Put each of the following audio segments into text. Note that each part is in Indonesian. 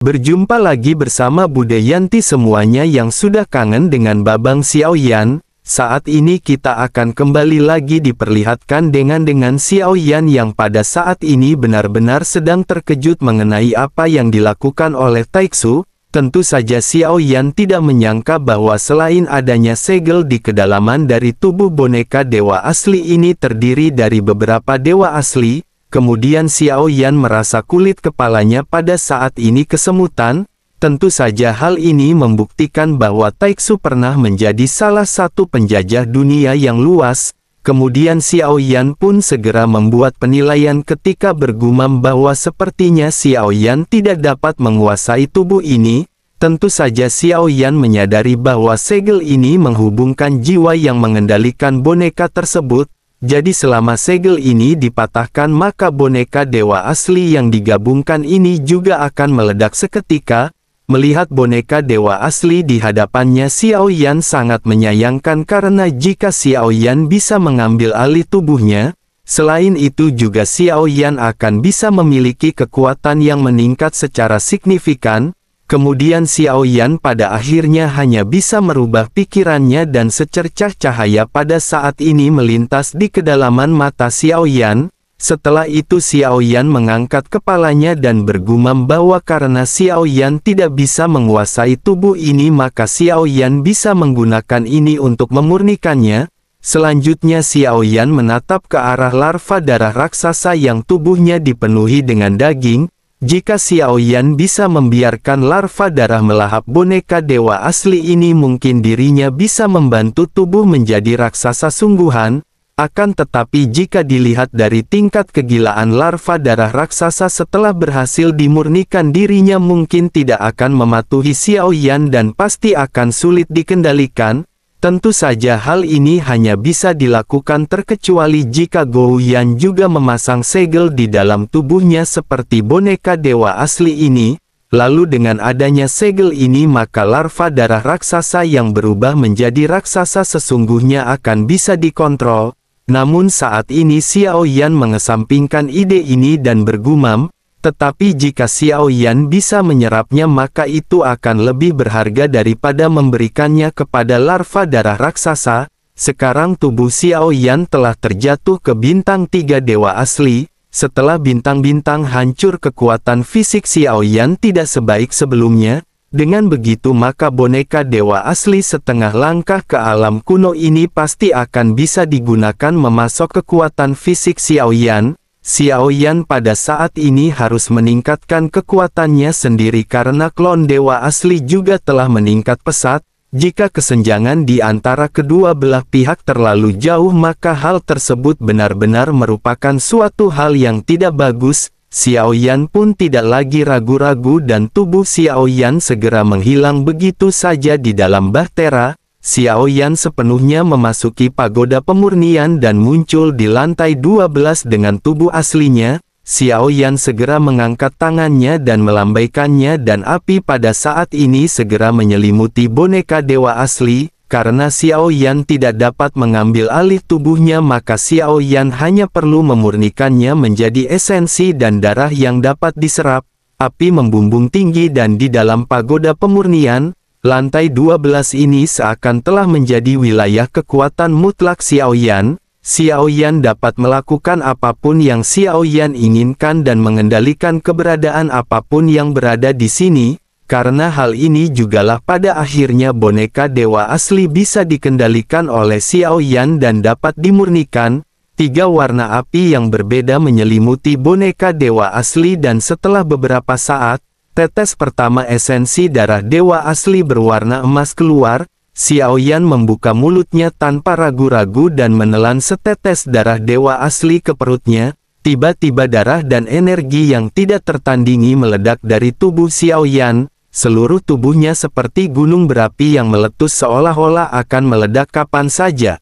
Berjumpa lagi bersama Bude Yanti semuanya yang sudah kangen dengan Babang Xiaoyan. Saat ini kita akan kembali lagi diperlihatkan dengan Xiaoyan yang pada saat ini benar-benar sedang terkejut mengenai apa yang dilakukan oleh Taixu. Tentu saja Xiaoyan tidak menyangka bahwa selain adanya segel di kedalaman dari tubuh boneka dewa asli ini terdiri dari beberapa dewa asli. Kemudian Xiaoyan merasa kulit kepalanya pada saat ini kesemutan. Tentu saja hal ini membuktikan bahwa Taixu pernah menjadi salah satu penjajah dunia yang luas. Kemudian Xiaoyan pun segera membuat penilaian ketika bergumam bahwa sepertinya Xiaoyan tidak dapat menguasai tubuh ini. Tentu saja Xiaoyan menyadari bahwa segel ini menghubungkan jiwa yang mengendalikan boneka tersebut. Jadi selama segel ini dipatahkan maka boneka dewa asli yang digabungkan ini juga akan meledak seketika. Melihat boneka dewa asli di hadapannya, Xiaoyan sangat menyayangkan karena jika Xiaoyan bisa mengambil alih tubuhnya, selain itu juga Xiaoyan akan bisa memiliki kekuatan yang meningkat secara signifikan. Kemudian Xiaoyan pada akhirnya hanya bisa merubah pikirannya dan secercah cahaya pada saat ini melintas di kedalaman mata Xiaoyan. Setelah itu Xiaoyan mengangkat kepalanya dan bergumam bahwa karena Xiaoyan tidak bisa menguasai tubuh ini maka Xiaoyan bisa menggunakan ini untuk memurnikannya. Selanjutnya Xiaoyan menatap ke arah larva darah raksasa yang tubuhnya dipenuhi dengan daging. Jika Xiaoyan bisa membiarkan larva darah melahap boneka dewa asli ini mungkin dirinya bisa membantu tubuh menjadi raksasa sungguhan. Akan tetapi jika dilihat dari tingkat kegilaan larva darah raksasa setelah berhasil dimurnikan dirinya mungkin tidak akan mematuhi Xiaoyan dan pasti akan sulit dikendalikan. Tentu saja hal ini hanya bisa dilakukan terkecuali jika Gou Yan juga memasang segel di dalam tubuhnya seperti boneka dewa asli ini. Lalu dengan adanya segel ini maka larva darah raksasa yang berubah menjadi raksasa sesungguhnya akan bisa dikontrol. Namun saat ini Xiaoyan mengesampingkan ide ini dan bergumam, tetapi jika Xiaoyan bisa menyerapnya maka itu akan lebih berharga daripada memberikannya kepada larva darah raksasa. Sekarang tubuh Xiaoyan telah terjatuh ke bintang 3 dewa asli. Setelah bintang-bintang hancur kekuatan fisik Xiaoyan tidak sebaik sebelumnya. Dengan begitu maka boneka dewa asli setengah langkah ke alam kuno ini pasti akan bisa digunakan memasok kekuatan fisik Xiaoyan. Xiaoyan pada saat ini harus meningkatkan kekuatannya sendiri karena klon dewa asli juga telah meningkat pesat. Jika kesenjangan di antara kedua belah pihak terlalu jauh maka hal tersebut benar-benar merupakan suatu hal yang tidak bagus. Xiaoyan pun tidak lagi ragu-ragu dan tubuh Xiaoyan segera menghilang begitu saja di dalam bahtera. Xiaoyan sepenuhnya memasuki pagoda pemurnian dan muncul di lantai 12 dengan tubuh aslinya. Xiaoyan segera mengangkat tangannya dan melambaikannya dan api pada saat ini segera menyelimuti boneka dewa asli. Karena Xiaoyan tidak dapat mengambil alih tubuhnya maka Xiaoyan hanya perlu memurnikannya menjadi esensi dan darah yang dapat diserap. Api membumbung tinggi dan di dalam pagoda pemurnian, lantai 12 ini seakan telah menjadi wilayah kekuatan mutlak Xiaoyan. Xiaoyan dapat melakukan apapun yang Xiaoyan inginkan dan mengendalikan keberadaan apapun yang berada di sini. Karena hal ini jugalah pada akhirnya boneka dewa asli bisa dikendalikan oleh Xiaoyan dan dapat dimurnikan. 3 warna api yang berbeda menyelimuti boneka dewa asli dan setelah beberapa saat, tetes pertama esensi darah dewa asli berwarna emas keluar. Xiaoyan membuka mulutnya tanpa ragu-ragu dan menelan setetes darah dewa asli ke perutnya. Tiba-tiba darah dan energi yang tidak tertandingi meledak dari tubuh Xiaoyan. Seluruh tubuhnya seperti gunung berapi yang meletus seolah-olah akan meledak kapan saja.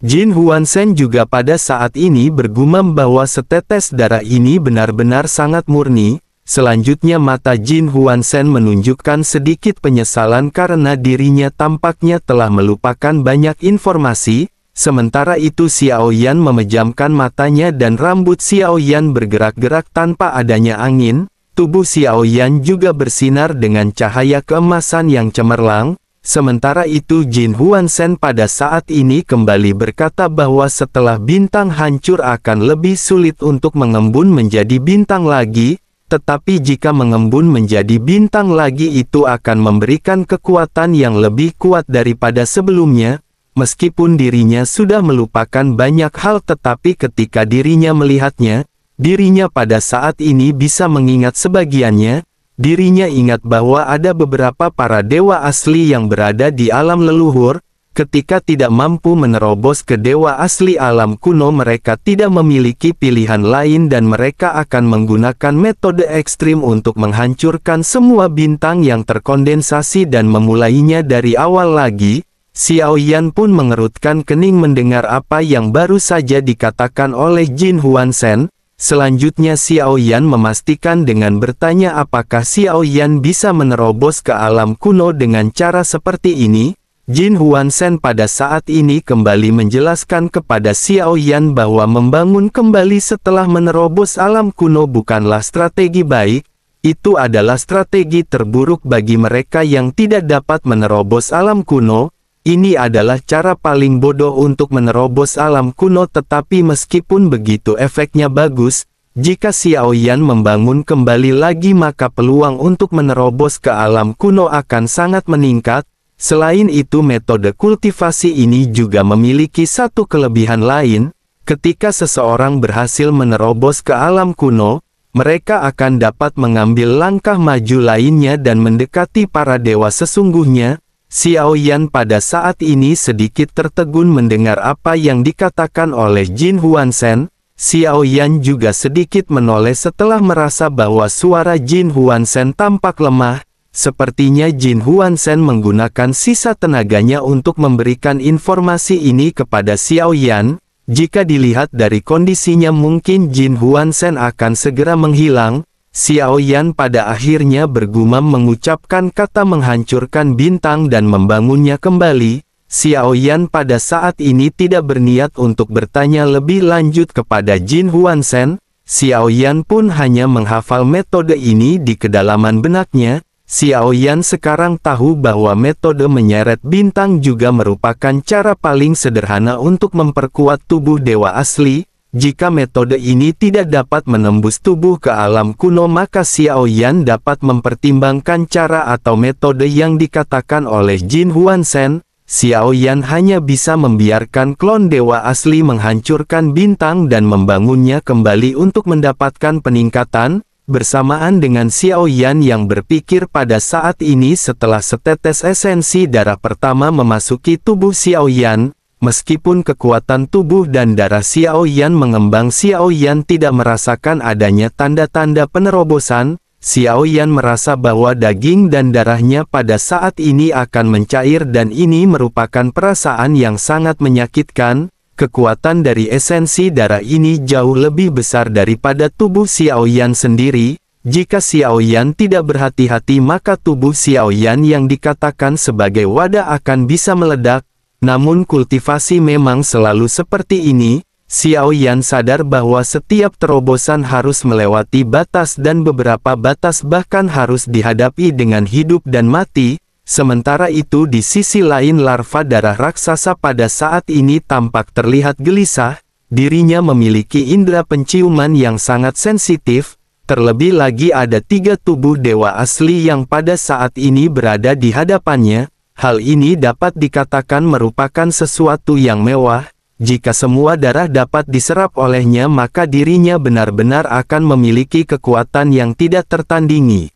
Jin Huanshen juga pada saat ini bergumam bahwa setetes darah ini benar-benar sangat murni. Selanjutnya mata Jin Huanshen menunjukkan sedikit penyesalan karena dirinya tampaknya telah melupakan banyak informasi. Sementara itu Xiaoyan memejamkan matanya dan rambut Xiaoyan bergerak-gerak tanpa adanya angin. tubuh Xiaoyan juga bersinar dengan cahaya keemasan yang cemerlang. Sementara itu Jin Huanshen pada saat ini kembali berkata bahwa setelah bintang hancur akan lebih sulit untuk mengembun menjadi bintang lagi, tetapi jika mengembun menjadi bintang lagi itu akan memberikan kekuatan yang lebih kuat daripada sebelumnya. Meskipun dirinya sudah melupakan banyak hal tetapi ketika dirinya melihatnya, dirinya pada saat ini bisa mengingat sebagiannya. Dirinya ingat bahwa ada beberapa para dewa asli yang berada di alam leluhur. Ketika tidak mampu menerobos ke dewa asli alam kuno, mereka tidak memiliki pilihan lain dan mereka akan menggunakan metode ekstrim untuk menghancurkan semua bintang yang terkondensasi dan memulainya dari awal lagi. Xiaoyan pun mengerutkan kening mendengar apa yang baru saja dikatakan oleh Jin Huanshen. Selanjutnya Xiaoyan memastikan dengan bertanya apakah Xiaoyan bisa menerobos ke alam kuno dengan cara seperti ini. Jin Huanshen pada saat ini kembali menjelaskan kepada Xiaoyan bahwa membangun kembali setelah menerobos alam kuno bukanlah strategi baik. Itu adalah strategi terburuk bagi mereka yang tidak dapat menerobos alam kuno. Ini adalah cara paling bodoh untuk menerobos alam kuno, tetapi meskipun begitu efeknya bagus, jika Xiaoyan membangun kembali lagi maka peluang untuk menerobos ke alam kuno akan sangat meningkat. Selain itu metode kultivasi ini juga memiliki satu kelebihan lain. Ketika seseorang berhasil menerobos ke alam kuno, mereka akan dapat mengambil langkah maju lainnya dan mendekati para dewa sesungguhnya. Xiaoyan pada saat ini sedikit tertegun mendengar apa yang dikatakan oleh Jin Huanshen. Xiaoyan juga sedikit menoleh setelah merasa bahwa suara Jin Huanshen tampak lemah. Sepertinya Jin Huanshen menggunakan sisa tenaganya untuk memberikan informasi ini kepada Xiaoyan. Jika dilihat dari kondisinya mungkin Jin Huanshen akan segera menghilang. Xiaoyan pada akhirnya bergumam mengucapkan kata menghancurkan bintang dan membangunnya kembali. Xiaoyan pada saat ini tidak berniat untuk bertanya lebih lanjut kepada Jin Huanshen. Xiaoyan pun hanya menghafal metode ini di kedalaman benaknya. Xiaoyan sekarang tahu bahwa metode menyeret bintang juga merupakan cara paling sederhana untuk memperkuat tubuh dewa asli. Jika metode ini tidak dapat menembus tubuh ke alam kuno maka Xiaoyan dapat mempertimbangkan cara atau metode yang dikatakan oleh Jin Huanshen. Xiaoyan hanya bisa membiarkan klon dewa asli menghancurkan bintang dan membangunnya kembali untuk mendapatkan peningkatan. Bersamaan dengan Xiaoyan yang berpikir pada saat ini setelah setetes esensi darah pertama memasuki tubuh Xiaoyan. Meskipun kekuatan tubuh dan darah Xiaoyan mengembang, Xiaoyan tidak merasakan adanya tanda-tanda penerobosan. Xiaoyan merasa bahwa daging dan darahnya pada saat ini akan mencair dan ini merupakan perasaan yang sangat menyakitkan. Kekuatan dari esensi darah ini jauh lebih besar daripada tubuh Xiaoyan sendiri. Jika Xiaoyan tidak berhati-hati maka tubuh Xiaoyan yang dikatakan sebagai wadah akan bisa meledak. Namun kultivasi memang selalu seperti ini. Xiaoyan sadar bahwa setiap terobosan harus melewati batas dan beberapa batas bahkan harus dihadapi dengan hidup dan mati. Sementara itu di sisi lain larva darah raksasa pada saat ini tampak terlihat gelisah. Dirinya memiliki indera penciuman yang sangat sensitif. Terlebih lagi ada 3 tubuh dewa asli yang pada saat ini berada di hadapannya. Hal ini dapat dikatakan merupakan sesuatu yang mewah. Jika semua darah dapat diserap olehnya maka dirinya benar-benar akan memiliki kekuatan yang tidak tertandingi.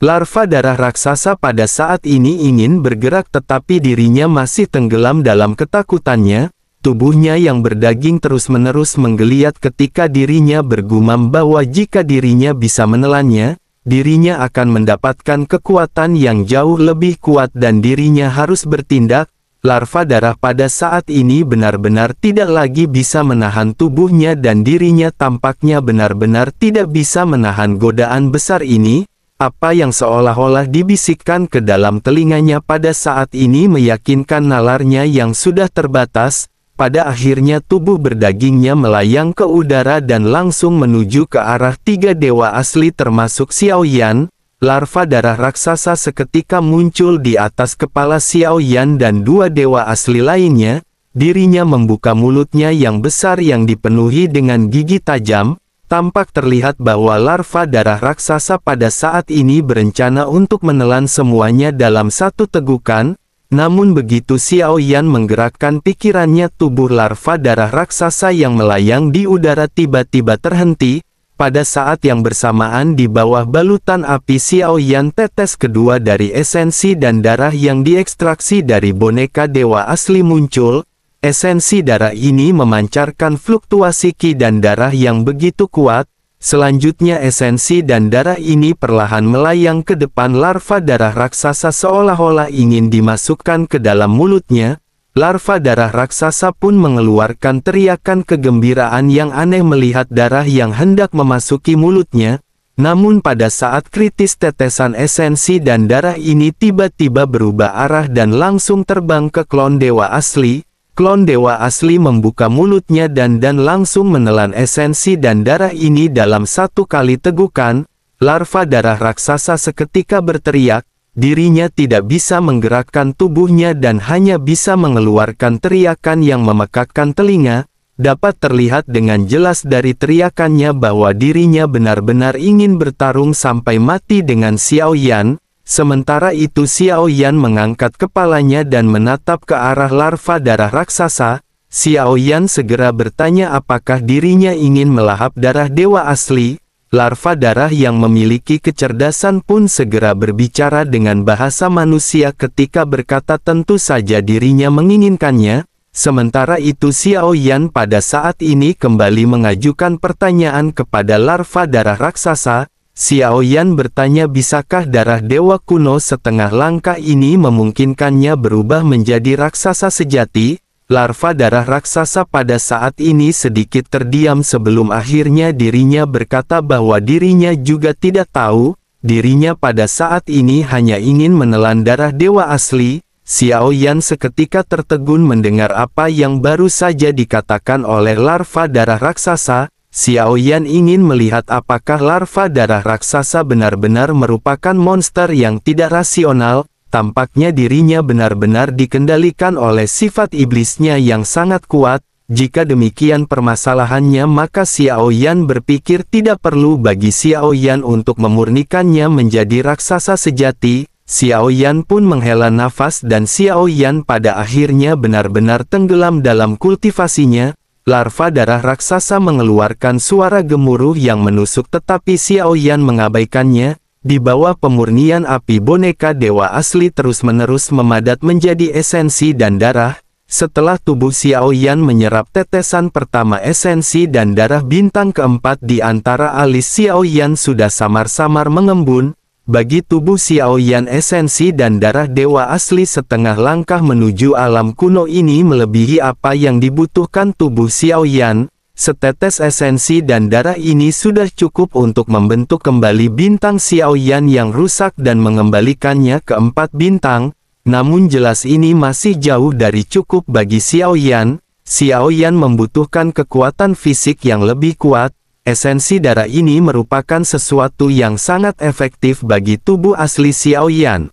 Larva darah raksasa pada saat ini ingin bergerak tetapi dirinya masih tenggelam dalam ketakutannya. Tubuhnya yang berdaging terus-menerus menggeliat ketika dirinya bergumam bahwa jika dirinya bisa menelannya, dirinya akan mendapatkan kekuatan yang jauh lebih kuat dan dirinya harus bertindak. Larva darah pada saat ini benar-benar tidak lagi bisa menahan tubuhnya dan dirinya tampaknya benar-benar tidak bisa menahan godaan besar ini. Apa yang seolah-olah dibisikkan ke dalam telinganya pada saat ini meyakinkan nalarnya yang sudah terbatas. pada akhirnya tubuh berdagingnya melayang ke udara dan langsung menuju ke arah 3 dewa asli termasuk Xiaoyan. Larva darah raksasa seketika muncul di atas kepala Xiaoyan dan 2 dewa asli lainnya. Dirinya membuka mulutnya yang besar yang dipenuhi dengan gigi tajam. Tampak terlihat bahwa larva darah raksasa pada saat ini berencana untuk menelan semuanya dalam satu tegukan. Namun begitu Xiaoyan menggerakkan pikirannya, tubuh larva darah raksasa yang melayang di udara tiba-tiba terhenti. Pada saat yang bersamaan di bawah balutan api Xiaoyan, tetes kedua dari esensi dan darah yang diekstraksi dari boneka dewa asli muncul. Esensi darah ini memancarkan fluktuasi ki dan darah yang begitu kuat. Selanjutnya esensi dan darah ini perlahan melayang ke depan larva darah raksasa seolah-olah ingin dimasukkan ke dalam mulutnya. Larva darah raksasa pun mengeluarkan teriakan kegembiraan yang aneh melihat darah yang hendak memasuki mulutnya. Namun pada saat kritis tetesan esensi dan darah ini tiba-tiba berubah arah dan langsung terbang ke klon dewa asli. Klon dewa asli membuka mulutnya dan langsung menelan esensi dan darah ini dalam satu kali tegukan. Larva darah raksasa seketika berteriak. Dirinya tidak bisa menggerakkan tubuhnya dan hanya bisa mengeluarkan teriakan yang memekakkan telinga. Dapat terlihat dengan jelas dari teriakannya bahwa dirinya benar-benar ingin bertarung sampai mati dengan Xiaoyan. Sementara itu Xiaoyan mengangkat kepalanya dan menatap ke arah larva darah raksasa. Xiaoyan segera bertanya apakah dirinya ingin melahap darah dewa asli. Larva darah yang memiliki kecerdasan pun segera berbicara dengan bahasa manusia ketika berkata tentu saja dirinya menginginkannya. Sementara itu Xiaoyan pada saat ini kembali mengajukan pertanyaan kepada larva darah raksasa. Xiaoyan bertanya bisakah darah dewa kuno setengah langkah ini memungkinkannya berubah menjadi raksasa sejati? Larva darah raksasa pada saat ini sedikit terdiam sebelum akhirnya dirinya berkata bahwa dirinya juga tidak tahu. Dirinya pada saat ini hanya ingin menelan darah dewa asli. Xiaoyan seketika tertegun mendengar apa yang baru saja dikatakan oleh larva darah raksasa. Xiaoyan ingin melihat apakah larva darah raksasa benar-benar merupakan monster yang tidak rasional. Tampaknya dirinya benar-benar dikendalikan oleh sifat iblisnya yang sangat kuat. Jika demikian permasalahannya, maka Xiaoyan berpikir tidak perlu bagi Xiaoyan untuk memurnikannya menjadi raksasa sejati. Xiaoyan pun menghela nafas dan Xiaoyan pada akhirnya benar-benar tenggelam dalam kultivasinya. Larva darah raksasa mengeluarkan suara gemuruh yang menusuk tetapi Xiaoyan mengabaikannya. Di bawah pemurnian api boneka dewa asli terus-menerus memadat menjadi esensi dan darah. Setelah tubuh Xiaoyan menyerap tetesan pertama esensi dan darah bintang keempat di antara alis Xiaoyan sudah samar-samar mengembun. Bagi tubuh Xiaoyan esensi dan darah dewa asli setengah langkah menuju alam kuno ini melebihi apa yang dibutuhkan tubuh Xiaoyan. Setetes esensi dan darah ini sudah cukup untuk membentuk kembali bintang Xiaoyan yang rusak dan mengembalikannya ke 4 bintang. Namun jelas ini masih jauh dari cukup bagi Xiaoyan. Xiaoyan membutuhkan kekuatan fisik yang lebih kuat. Esensi darah ini merupakan sesuatu yang sangat efektif bagi tubuh asli Xiaoyan.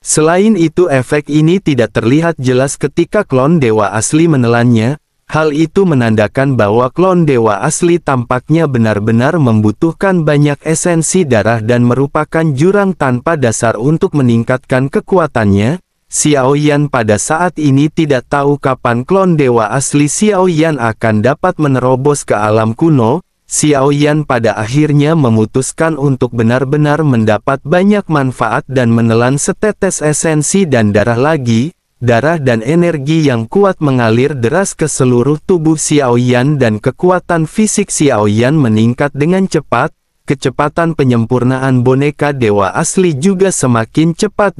Selain itu efek ini tidak terlihat jelas ketika klon dewa asli menelannya. Hal itu menandakan bahwa klon dewa asli tampaknya benar-benar membutuhkan banyak esensi darah dan merupakan jurang tanpa dasar untuk meningkatkan kekuatannya. Xiaoyan pada saat ini tidak tahu kapan klon dewa asli Xiaoyan akan dapat menerobos ke alam kuno. Xiaoyan pada akhirnya memutuskan untuk benar-benar mendapat banyak manfaat dan menelan setetes esensi dan darah lagi. Darah dan energi yang kuat mengalir deras ke seluruh tubuh Xiaoyan dan kekuatan fisik Xiaoyan meningkat dengan cepat. Kecepatan penyempurnaan boneka dewa asli juga semakin cepat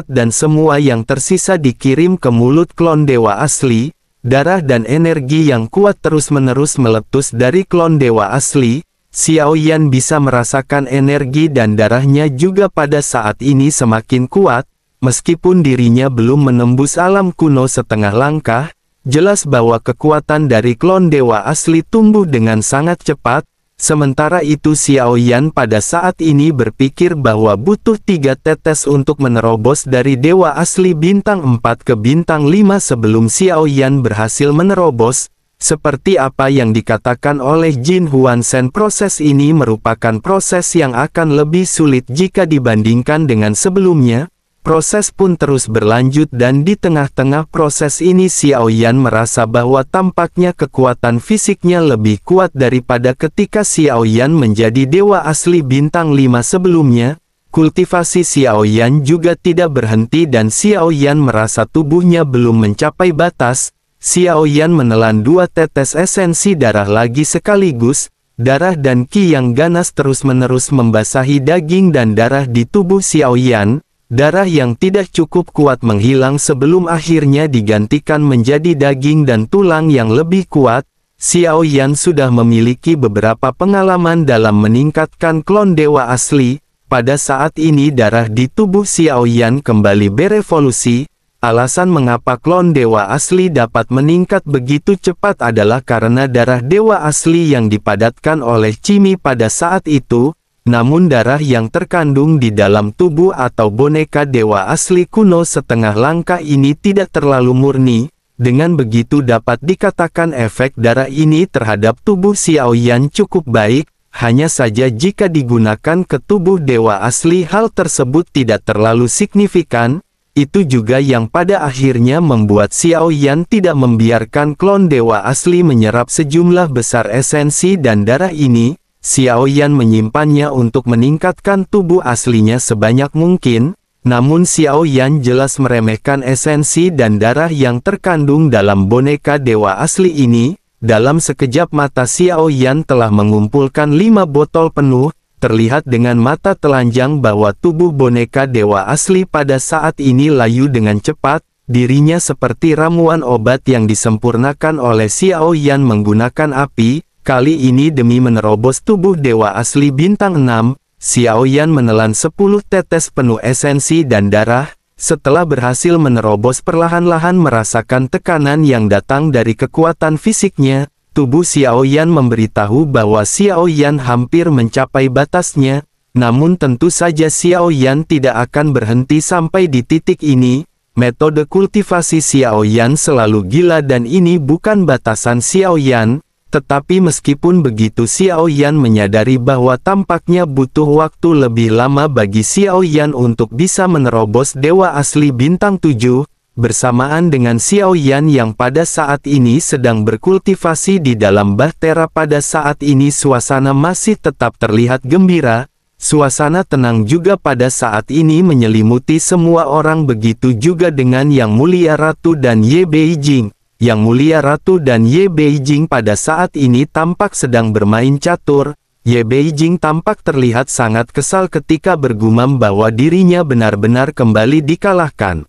dan semua yang tersisa dikirim ke mulut klon dewa asli. Darah dan energi yang kuat terus-menerus meletus dari klon dewa asli. Xiaoyan bisa merasakan energi dan darahnya juga pada saat ini semakin kuat. Meskipun dirinya belum menembus alam kuno setengah langkah, jelas bahwa kekuatan dari klon dewa asli tumbuh dengan sangat cepat. Sementara itu Xiao Yan pada saat ini berpikir bahwa butuh 3 tetes untuk menerobos dari dewa asli bintang 4 ke bintang 5 sebelum Xiao Yan berhasil menerobos. Seperti apa yang dikatakan oleh Jin Huansen, proses ini merupakan proses yang akan lebih sulit jika dibandingkan dengan sebelumnya. Proses pun terus berlanjut dan di tengah-tengah proses ini Xiao Yan merasa bahwa tampaknya kekuatan fisiknya lebih kuat daripada ketika Xiao Yan menjadi dewa asli bintang 5 sebelumnya. Kultivasi Xiao Yan juga tidak berhenti dan Xiao Yan merasa tubuhnya belum mencapai batas. Xiao Yan menelan 2 tetes esensi darah lagi sekaligus. Darah dan qi yang ganas terus-menerus membasahi daging dan darah di tubuh Xiao Yan. Darah yang tidak cukup kuat menghilang sebelum akhirnya digantikan menjadi daging dan tulang yang lebih kuat. Xiao Yan sudah memiliki beberapa pengalaman dalam meningkatkan klon dewa asli. Pada saat ini darah di tubuh Xiao Yan kembali berevolusi. Alasan mengapa klon dewa asli dapat meningkat begitu cepat adalah karena darah dewa asli yang dipadatkan oleh Cimi pada saat itu. Namun darah yang terkandung di dalam tubuh atau boneka dewa asli kuno setengah langkah ini tidak terlalu murni. Dengan begitu dapat dikatakan efek darah ini terhadap tubuh Xiao Yan cukup baik. Hanya saja jika digunakan ke tubuh dewa asli hal tersebut tidak terlalu signifikan. Itu juga yang pada akhirnya membuat Xiao Yan tidak membiarkan klon dewa asli menyerap sejumlah besar esensi dan darah ini. Xiao Yan menyimpannya untuk meningkatkan tubuh aslinya sebanyak mungkin, namun Xiao Yan jelas meremehkan esensi dan darah yang terkandung dalam boneka dewa asli ini. Dalam sekejap mata Xiao Yan telah mengumpulkan 5 botol penuh. Terlihat dengan mata telanjang bahwa tubuh boneka dewa asli pada saat ini layu dengan cepat. Dirinya seperti ramuan obat yang disempurnakan oleh Xiao Yan menggunakan api. Kali ini demi menerobos tubuh dewa asli bintang 6, Xiao Yan menelan 10 tetes penuh esensi dan darah. Setelah berhasil menerobos perlahan-lahan merasakan tekanan yang datang dari kekuatan fisiknya, tubuh Xiao Yan memberitahu bahwa Xiao Yan hampir mencapai batasnya. Namun tentu saja Xiao Yan tidak akan berhenti sampai di titik ini. Metode kultivasi Xiao Yan selalu gila dan ini bukan batasan Xiao Yan. Tetapi meskipun begitu Xiao Yan menyadari bahwa tampaknya butuh waktu lebih lama bagi Xiao Yan untuk bisa menerobos dewa asli bintang 7, bersamaan dengan Xiao Yan yang pada saat ini sedang berkultivasi di dalam bahtera. Pada saat ini suasana masih tetap terlihat gembira, suasana tenang juga pada saat ini menyelimuti semua orang, begitu juga dengan Yang Mulia Ratu dan Ye Beijing. Yang Mulia Ratu dan Ye Beijing pada saat ini tampak sedang bermain catur. Ye Beijing tampak terlihat sangat kesal ketika bergumam bahwa dirinya benar-benar kembali dikalahkan.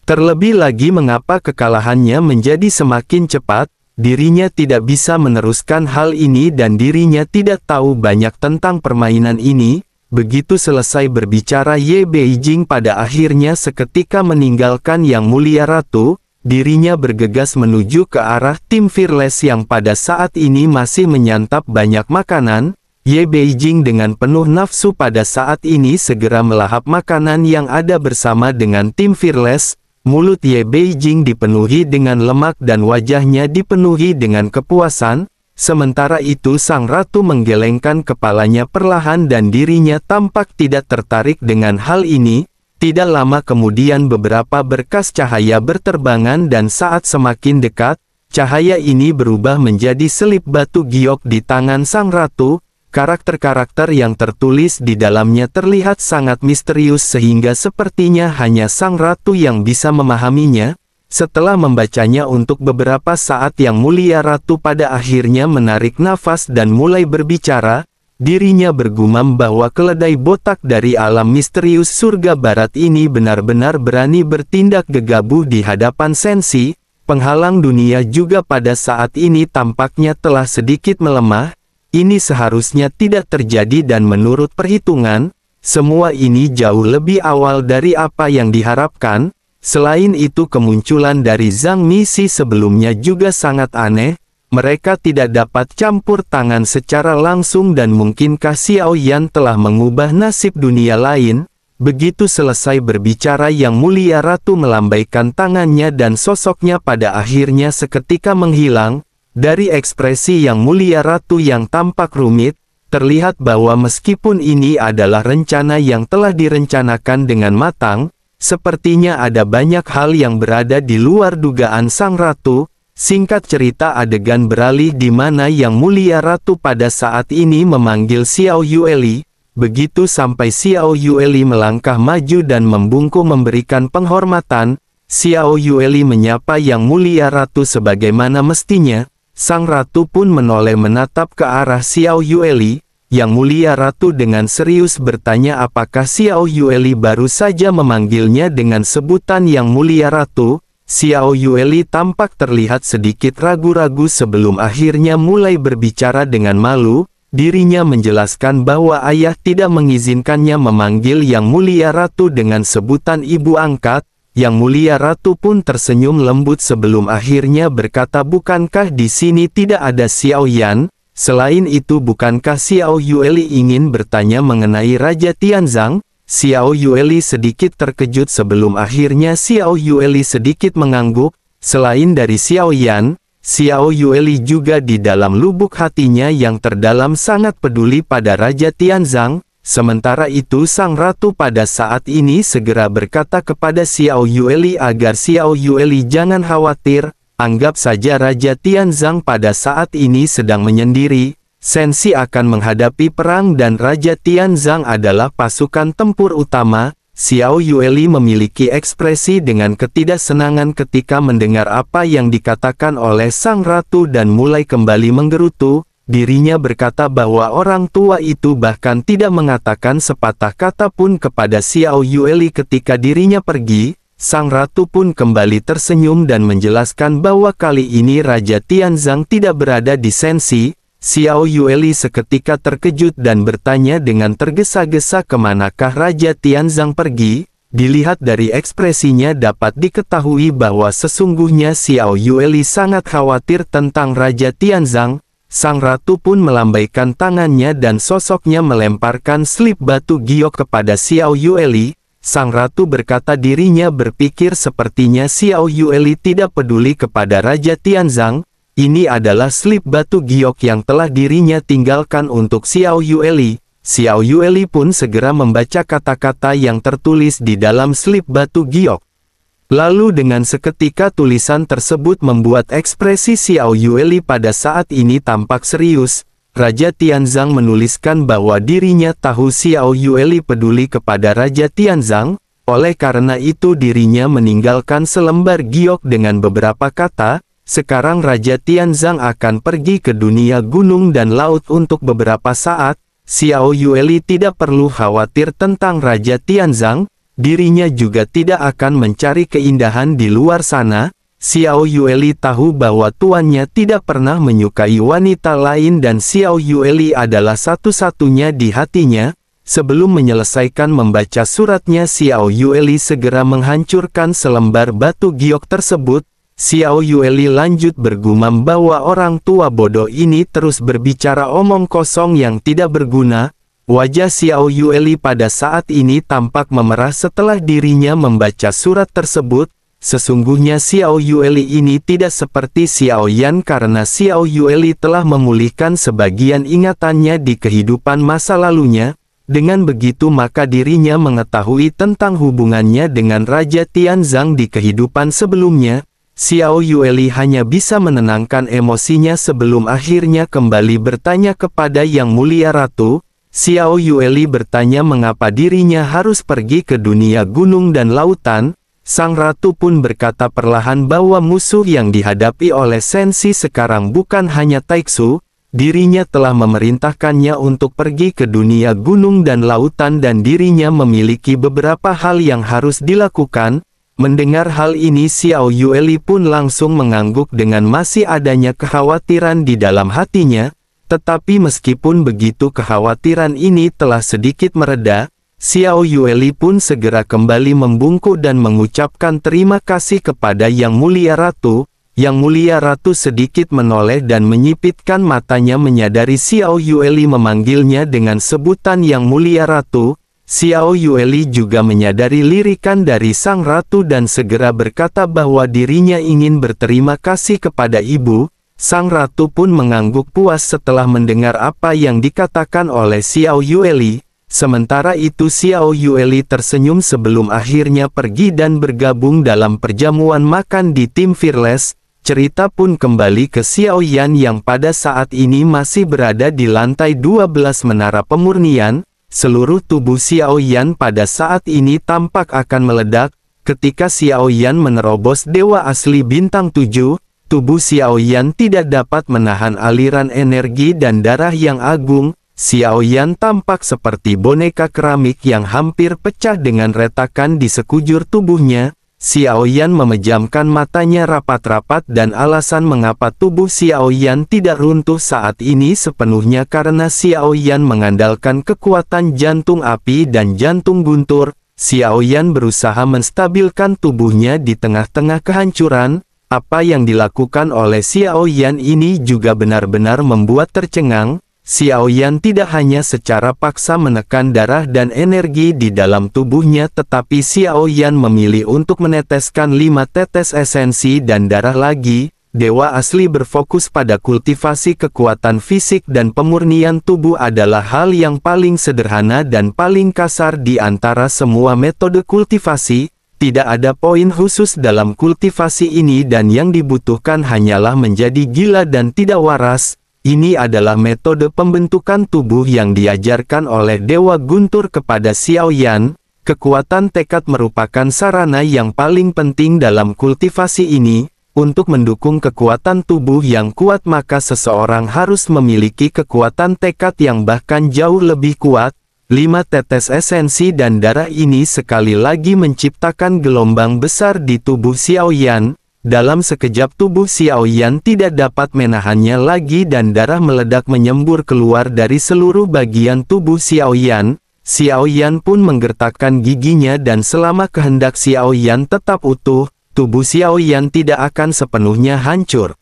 Terlebih lagi mengapa kekalahannya menjadi semakin cepat, dirinya tidak bisa meneruskan hal ini dan dirinya tidak tahu banyak tentang permainan ini. Begitu selesai berbicara Ye Beijing pada akhirnya seketika meninggalkan Yang Mulia Ratu. Dirinya bergegas menuju ke arah tim Fearless yang pada saat ini masih menyantap banyak makanan. Ye Beijing dengan penuh nafsu pada saat ini segera melahap makanan yang ada bersama dengan tim Fearless. Mulut Ye Beijing dipenuhi dengan lemak dan wajahnya dipenuhi dengan kepuasan. Sementara itu sang ratu menggelengkan kepalanya perlahan dan dirinya tampak tidak tertarik dengan hal ini. Tidak lama kemudian beberapa berkas cahaya berterbangan dan saat semakin dekat, cahaya ini berubah menjadi selip batu giok di tangan sang ratu. Karakter-karakter yang tertulis di dalamnya terlihat sangat misterius sehingga sepertinya hanya sang ratu yang bisa memahaminya. Setelah membacanya untuk beberapa saat Yang Mulia Ratu pada akhirnya menarik nafas dan mulai berbicara. Dirinya bergumam bahwa keledai botak dari alam misterius surga barat ini benar-benar berani bertindak gegabah di hadapan Sensi. Penghalang dunia juga pada saat ini tampaknya telah sedikit melemah. Ini seharusnya tidak terjadi dan menurut perhitungan, semua ini jauh lebih awal dari apa yang diharapkan. Selain itu kemunculan dari Zhang Misi sebelumnya juga sangat aneh. Mereka tidak dapat campur tangan secara langsung dan mungkinkah Xiao Yan telah mengubah nasib dunia lain? Begitu selesai berbicara Yang Mulia Ratu melambaikan tangannya dan sosoknya pada akhirnya seketika menghilang. Dari ekspresi Yang Mulia Ratu yang tampak rumit, terlihat bahwa meskipun ini adalah rencana yang telah direncanakan dengan matang, sepertinya ada banyak hal yang berada di luar dugaan Sang Ratu. Singkat cerita adegan beralih di mana Yang Mulia Ratu pada saat ini memanggil Xiao Yueli. Begitu sampai Xiao Yueli melangkah maju dan membungkuk memberikan penghormatan, Xiao Yueli menyapa Yang Mulia Ratu sebagaimana mestinya. Sang Ratu pun menoleh menatap ke arah Xiao Yueli. Yang Mulia Ratu dengan serius bertanya apakah Xiao Yueli baru saja memanggilnya dengan sebutan Yang Mulia Ratu. Xiao Yueli tampak terlihat sedikit ragu-ragu sebelum akhirnya mulai berbicara dengan malu. Dirinya menjelaskan bahwa ayah tidak mengizinkannya memanggil Yang Mulia Ratu dengan sebutan ibu angkat. Yang Mulia Ratu pun tersenyum lembut sebelum akhirnya berkata, bukankah di sini tidak ada Xiao Yan? Selain itu bukankah Xiao Yueli ingin bertanya mengenai Raja Tianzang? Xiao Yueli sedikit terkejut sebelum akhirnya Xiao Yueli sedikit mengangguk. Selain dari Xiao Yan, Xiao Yueli juga di dalam lubuk hatinya yang terdalam sangat peduli pada Raja Tianzang. Sementara itu Sang Ratu pada saat ini segera berkata kepada Xiao Yueli agar Xiao Yueli jangan khawatir. Anggap saja Raja Tianzang pada saat ini sedang menyendiri. Sensi akan menghadapi perang dan Raja Tianzang adalah pasukan tempur utama. Xiao Yueli memiliki ekspresi dengan ketidaksenangan ketika mendengar apa yang dikatakan oleh Sang Ratu dan mulai kembali menggerutu. Dirinya berkata bahwa orang tua itu bahkan tidak mengatakan sepatah kata pun kepada Xiao Yueli ketika dirinya pergi. Sang Ratu pun kembali tersenyum dan menjelaskan bahwa kali ini Raja Tianzang tidak berada di Sensi. Xiao Yueli seketika terkejut dan bertanya dengan tergesa-gesa kemanakah Raja Tianzang pergi. Dilihat dari ekspresinya dapat diketahui bahwa sesungguhnya Xiao Yueli sangat khawatir tentang Raja Tianzang. Sang Ratu pun melambaikan tangannya dan sosoknya melemparkan slip batu giok kepada Xiao Yueli. Sang Ratu berkata dirinya berpikir sepertinya Xiao Yueli tidak peduli kepada Raja Tianzang. Ini adalah slip batu giok yang telah dirinya tinggalkan untuk Xiao Yueli. Xiao Yueli pun segera membaca kata-kata yang tertulis di dalam slip batu giok. Lalu dengan seketika tulisan tersebut membuat ekspresi Xiao Yueli pada saat ini tampak serius. Raja Tianzang menuliskan bahwa dirinya tahu Xiao Yueli peduli kepada Raja Tianzang. Oleh karena itu dirinya meninggalkan selembar giok dengan beberapa kata. Sekarang Raja Tianzang akan pergi ke dunia gunung dan laut untuk beberapa saat. Xiao Yueli tidak perlu khawatir tentang Raja Tianzang. Dirinya juga tidak akan mencari keindahan di luar sana. Xiao Yueli tahu bahwa tuannya tidak pernah menyukai wanita lain dan Xiao Yueli adalah satu-satunya di hatinya. Sebelum menyelesaikan membaca suratnya, Xiao Yueli segera menghancurkan selembar batu giok tersebut. Xiao Yueli lanjut bergumam bahwa orang tua bodoh ini terus berbicara omong kosong yang tidak berguna. Wajah Xiao Yueli pada saat ini tampak memerah setelah dirinya membaca surat tersebut. Sesungguhnya Xiao Yueli ini tidak seperti Xiao Yan karena Xiao Yueli telah memulihkan sebagian ingatannya di kehidupan masa lalunya. Dengan begitu maka dirinya mengetahui tentang hubungannya dengan Raja Tianzang di kehidupan sebelumnya. Xiao Yueli hanya bisa menenangkan emosinya sebelum akhirnya kembali bertanya kepada Yang Mulia Ratu. Xiao Yueli bertanya mengapa dirinya harus pergi ke dunia gunung dan lautan. Sang Ratu pun berkata perlahan bahwa musuh yang dihadapi oleh Sensi sekarang bukan hanya Taixu. Dirinya telah memerintahkannya untuk pergi ke dunia gunung dan lautan dan dirinya memiliki beberapa hal yang harus dilakukan. Mendengar hal ini Xiao Yueli pun langsung mengangguk dengan masih adanya kekhawatiran di dalam hatinya. Tetapi meskipun begitu kekhawatiran ini telah sedikit mereda, Xiao Yueli pun segera kembali membungkuk dan mengucapkan terima kasih kepada Yang Mulia Ratu. Yang Mulia Ratu sedikit menoleh dan menyipitkan matanya menyadari Xiao Yueli memanggilnya dengan sebutan Yang Mulia Ratu. Xiao Yueli juga menyadari lirikan dari sang ratu dan segera berkata bahwa dirinya ingin berterima kasih kepada ibu. Sang ratu pun mengangguk puas setelah mendengar apa yang dikatakan oleh Xiao Yueli. Sementara itu Xiao Yueli tersenyum sebelum akhirnya pergi dan bergabung dalam perjamuan makan di tim Fearless. Cerita pun kembali ke Xiao Yan yang pada saat ini masih berada di lantai 12 menara pemurnian. Seluruh tubuh Xiao Yan pada saat ini tampak akan meledak. Ketika Xiao Yan menerobos Dewa Asli Bintang 7, tubuh Xiao Yan tidak dapat menahan aliran energi dan darah yang agung. Xiao Yan tampak seperti boneka keramik yang hampir pecah dengan retakan di sekujur tubuhnya. Xiao Yan memejamkan matanya rapat-rapat dan alasan mengapa tubuh Xiao Yan tidak runtuh saat ini sepenuhnya karena Xiao Yan mengandalkan kekuatan jantung api dan jantung guntur. Xiao Yan berusaha menstabilkan tubuhnya di tengah-tengah kehancuran. Apa yang dilakukan oleh Xiao Yan ini juga benar-benar membuat tercengang. Xiao Yan tidak hanya secara paksa menekan darah dan energi di dalam tubuhnya tetapi Xiao Yan memilih untuk meneteskan 5 tetes esensi dan darah lagi. Dewa Asli berfokus pada kultivasi kekuatan fisik dan pemurnian tubuh adalah hal yang paling sederhana dan paling kasar di antara semua metode kultivasi. Tidak ada poin khusus dalam kultivasi ini dan yang dibutuhkan hanyalah menjadi gila dan tidak waras. Ini adalah metode pembentukan tubuh yang diajarkan oleh Dewa Guntur kepada Xiao Yan. Kekuatan tekad merupakan sarana yang paling penting dalam kultivasi ini. Untuk mendukung kekuatan tubuh yang kuat maka seseorang harus memiliki kekuatan tekad yang bahkan jauh lebih kuat. 5 tetes esensi dan darah ini sekali lagi menciptakan gelombang besar di tubuh Xiao Yan. Dalam sekejap tubuh Xiao Yan tidak dapat menahannya lagi dan darah meledak menyembur keluar dari seluruh bagian tubuh Xiao Yan. Xiao Yan pun menggertakkan giginya dan selama kehendak Xiao Yan tetap utuh, tubuh Xiao Yan tidak akan sepenuhnya hancur.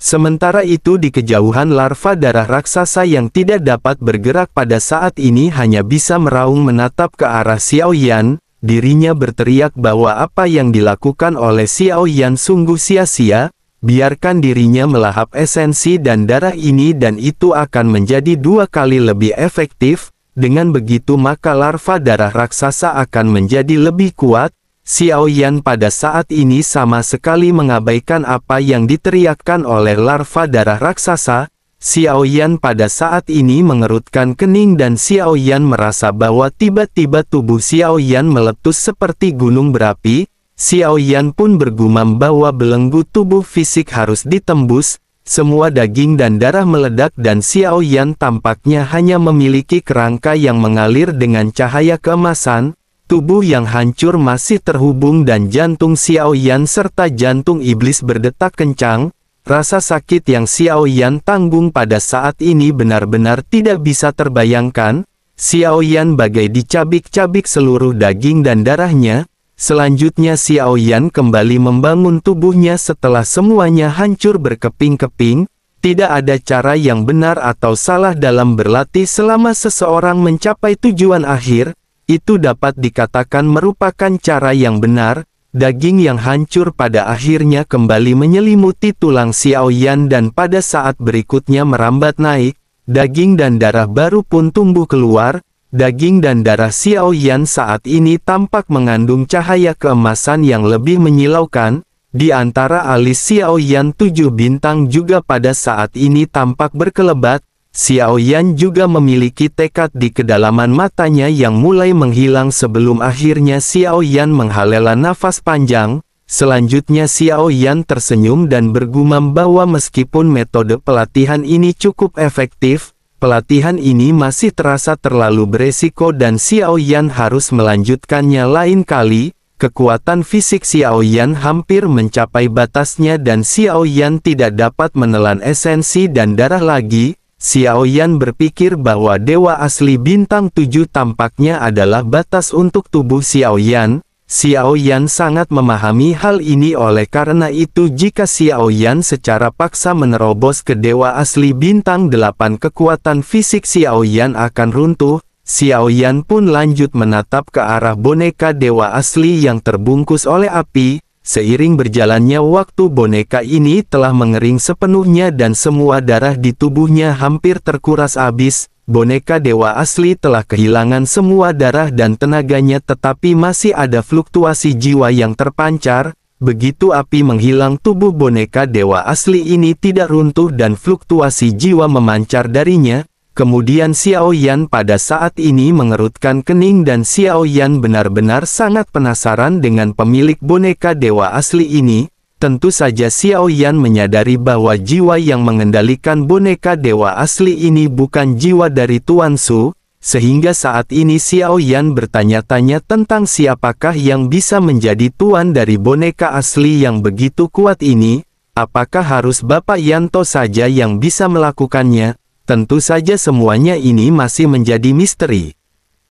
Sementara itu di kejauhan larva darah raksasa yang tidak dapat bergerak pada saat ini hanya bisa meraung menatap ke arah Xiao Yan. Dirinya berteriak bahwa apa yang dilakukan oleh Xiao Yan sungguh sia-sia, biarkan dirinya melahap esensi dan darah ini dan itu akan menjadi 2 kali lebih efektif, dengan begitu maka larva darah raksasa akan menjadi lebih kuat. Xiao Yan pada saat ini sama sekali mengabaikan apa yang diteriakkan oleh larva darah raksasa. Xiao Yan pada saat ini mengerutkan kening dan Xiao Yan merasa bahwa tiba-tiba tubuh Xiao Yan meletus seperti gunung berapi. Xiao Yan pun bergumam bahwa belenggu tubuh fisik harus ditembus. Semua daging dan darah meledak dan Xiao Yan tampaknya hanya memiliki kerangka yang mengalir dengan cahaya keemasan. Tubuh yang hancur masih terhubung dan jantung Xiao Yan serta jantung iblis berdetak kencang. Rasa sakit yang Xiao Yan tanggung pada saat ini benar-benar tidak bisa terbayangkan. Xiao Yan bagai dicabik-cabik seluruh daging dan darahnya. Selanjutnya Xiao Yan kembali membangun tubuhnya setelah semuanya hancur berkeping-keping. Tidak ada cara yang benar atau salah dalam berlatih selama seseorang mencapai tujuan akhir. Itu dapat dikatakan merupakan cara yang benar. Daging yang hancur pada akhirnya kembali menyelimuti tulang Xiao Yan dan pada saat berikutnya merambat naik. Daging dan darah baru pun tumbuh keluar. Daging dan darah Xiao Yan saat ini tampak mengandung cahaya keemasan yang lebih menyilaukan. Di antara alis Xiao Yan 7 bintang juga pada saat ini tampak berkelebat. Xiao Yan juga memiliki tekad di kedalaman matanya yang mulai menghilang sebelum akhirnya Xiao Yan menghela nafas panjang. Selanjutnya Xiao Yan tersenyum dan bergumam bahwa meskipun metode pelatihan ini cukup efektif, pelatihan ini masih terasa terlalu beresiko dan Xiao Yan harus melanjutkannya lain kali. Kekuatan fisik Xiao Yan hampir mencapai batasnya dan Xiao Yan tidak dapat menelan esensi dan darah lagi. Xiao Yan berpikir bahwa dewa asli bintang 7 tampaknya adalah batas untuk tubuh Xiao Yan. Xiao Yan sangat memahami hal ini, oleh karena itu jika Xiao Yan secara paksa menerobos ke dewa asli bintang 8, kekuatan fisik Xiao Yan akan runtuh. Xiao Yan pun lanjut menatap ke arah boneka dewa asli yang terbungkus oleh api. Seiring berjalannya waktu, boneka ini telah mengering sepenuhnya dan semua darah di tubuhnya hampir terkuras habis. Boneka dewa asli telah kehilangan semua darah dan tenaganya, tetapi masih ada fluktuasi jiwa yang terpancar. Begitu api menghilang, tubuh boneka dewa asli ini tidak runtuh dan fluktuasi jiwa memancar darinya. Kemudian Xiao Yan pada saat ini mengerutkan kening dan Xiao Yan benar-benar sangat penasaran dengan pemilik boneka dewa asli ini. Tentu saja Xiao Yan menyadari bahwa jiwa yang mengendalikan boneka dewa asli ini bukan jiwa dari Tuan Su, sehingga saat ini Xiao Yan bertanya-tanya tentang siapakah yang bisa menjadi tuan dari boneka asli yang begitu kuat ini. Apakah harus Bapak Yanto saja yang bisa melakukannya? Tentu saja semuanya ini masih menjadi misteri.